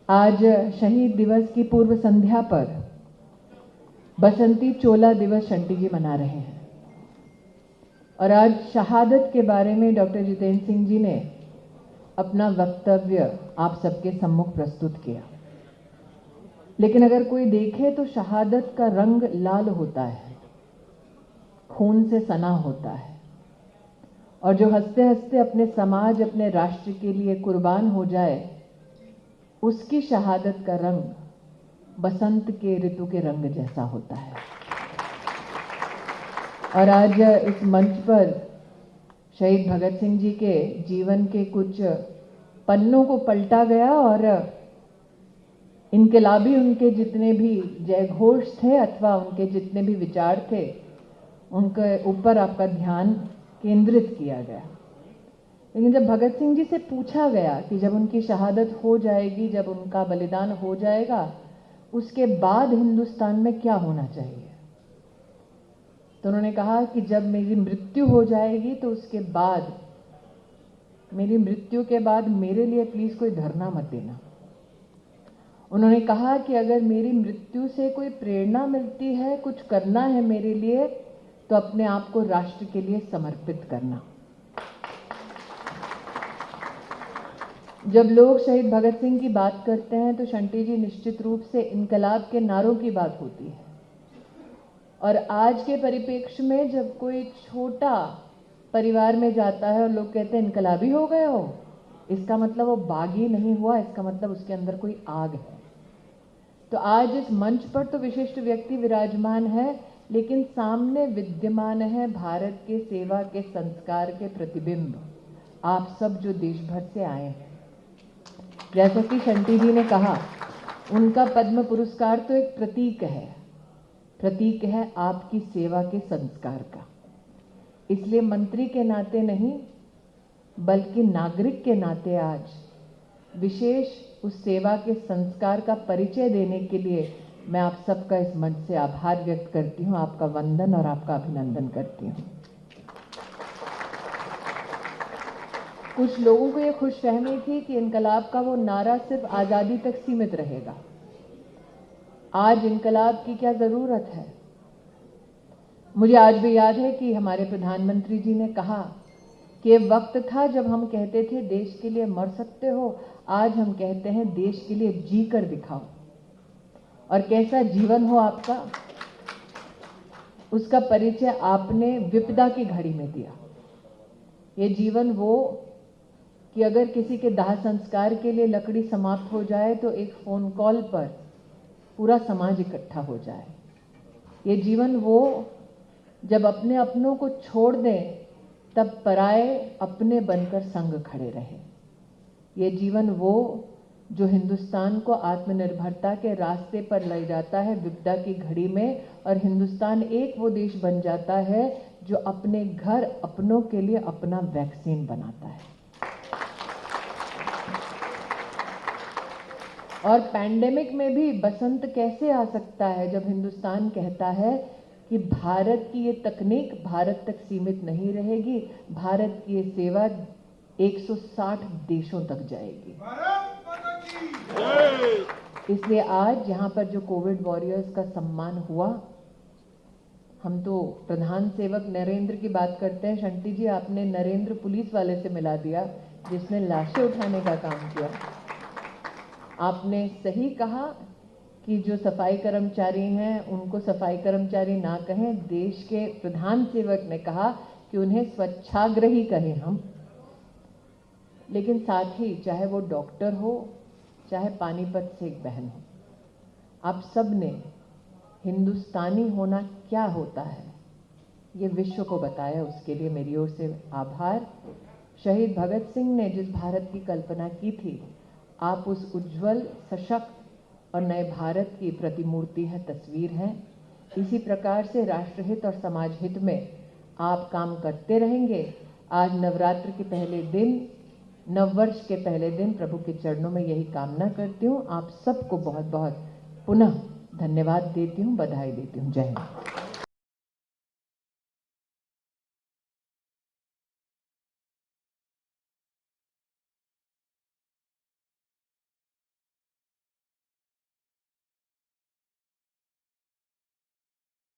आज शहीद दिवस की पूर्व संध्या पर बसंती चोला दिवस शंटी जी मना रहे हैं और आज शहादत के बारे में डॉक्टर जितेंद्र सिंह जी ने अपना वक्तव्य आप सबके सम्मुख प्रस्तुत किया। लेकिन अगर कोई देखे तो शहादत का रंग लाल होता है, खून से सना होता है, और जो हंसते हंसते अपने समाज, अपने राष्ट्र के लिए कुर्बान हो जाए, उसकी शहादत का रंग बसंत के ऋतु के रंग जैसा होता है। और आज इस मंच पर शहीद भगत सिंह जी के जीवन के कुछ पन्नों को पलटा गया और इनकलाबी उनके जितने भी जयघोष थे अथवा उनके जितने भी विचार थे, उनके ऊपर आपका ध्यान केंद्रित किया गया। लेकिन जब भगत सिंह जी से पूछा गया कि जब उनकी शहादत हो जाएगी, जब उनका बलिदान हो जाएगा, उसके बाद हिंदुस्तान में क्या होना चाहिए, तो उन्होंने कहा कि जब मेरी मृत्यु हो जाएगी तो उसके बाद, मेरी मृत्यु के बाद मेरे लिए प्लीज कोई धरना मत देना। उन्होंने कहा कि अगर मेरी मृत्यु से कोई प्रेरणा मिलती है, कुछ करना है मेरे लिए, तो अपने आप को राष्ट्र के लिए समर्पित करना। जब लोग शहीद भगत सिंह की बात करते हैं तो शंटी जी निश्चित रूप से इनकलाब के नारों की बात होती है। और आज के परिप्रेक्ष्य में जब कोई छोटा परिवार में जाता है और लोग कहते हैं इनकलाबी हो गए हो, इसका मतलब वो बागी नहीं हुआ, इसका मतलब उसके अंदर कोई आग है। तो आज इस मंच पर तो विशिष्ट व्यक्ति विराजमान है, लेकिन सामने विद्यमान है भारत के सेवा के संस्कार के प्रतिबिंब, आप सब जो देश भर से आए हैं। जैसा कि शंटी जी ने कहा, उनका पद्म पुरस्कार तो एक प्रतीक है, प्रतीक है आपकी सेवा के संस्कार का। इसलिए मंत्री के नाते नहीं बल्कि नागरिक के नाते आज विशेष उस सेवा के संस्कार का परिचय देने के लिए मैं आप सबका इस मंच से आभार व्यक्त करती हूं, आपका वंदन और आपका अभिनंदन करती हूं। कुछ लोगों को ये खुशफहमी थी कि इनकलाब का वो नारा सिर्फ आज़ादी तक सीमित रहेगा। आज इनकलाब की क्या ज़रूरत है? मुझे आज भी याद है कि हमारे प्रधानमंत्री जी ने कहा कि वक्त था जब हम कहते थे देश के लिए मर सकते हो, आज हम कहते हैं देश के लिए जी कर दिखाओ। और कैसा जीवन हो आपका, उसका परिचय आपने विपदा की घड़ी में दिया। ये जीवन वो कि अगर किसी के दाह संस्कार के लिए लकड़ी समाप्त हो जाए तो एक फोन कॉल पर पूरा समाज इकट्ठा हो जाए। ये जीवन वो जब अपने अपनों को छोड़ दें तब पराए अपने बनकर संग खड़े रहे। ये जीवन वो जो हिंदुस्तान को आत्मनिर्भरता के रास्ते पर ले जाता है विपदा की घड़ी में, और हिंदुस्तान एक वो देश बन जाता है जो अपने घर अपनों के लिए अपना वैक्सीन बनाता है। और पैंडेमिक में भी बसंत कैसे आ सकता है जब हिंदुस्तान कहता है कि भारत की ये तकनीक भारत तक सीमित नहीं रहेगी, भारत की ये सेवा 160 देशों तक जाएगी। इसलिए आज यहाँ पर जो कोविड वॉरियर्स का सम्मान हुआ, हम तो प्रधान सेवक नरेंद्र की बात करते हैं, शंटी जी आपने नरेंद्र पुलिस वाले से मिला दिया जिसने लाशें उठाने का काम किया। आपने सही कहा कि जो सफाई कर्मचारी हैं उनको सफाई कर्मचारी ना कहें, देश के प्रधान सेवक ने कहा कि उन्हें स्वच्छाग्रही कहें हम। लेकिन साथ ही चाहे वो डॉक्टर हो, चाहे पानीपत से एक बहन हो, आप सब ने हिंदुस्तानी होना क्या होता है ये विश्व को बताया। उसके लिए मेरी ओर से आभार। शहीद भगत सिंह ने जिस भारत की कल्पना की थी, आप उस उज्जवल, सशक्त और नए भारत की प्रतिमूर्ति है, तस्वीर है। इसी प्रकार से राष्ट्रहित और समाज हित में आप काम करते रहेंगे। आज नवरात्र के पहले दिन, नववर्ष के पहले दिन प्रभु के चरणों में यही कामना करती हूँ। आप सबको बहुत बहुत पुनः धन्यवाद देती हूँ, बधाई देती हूँ। जय हिंद।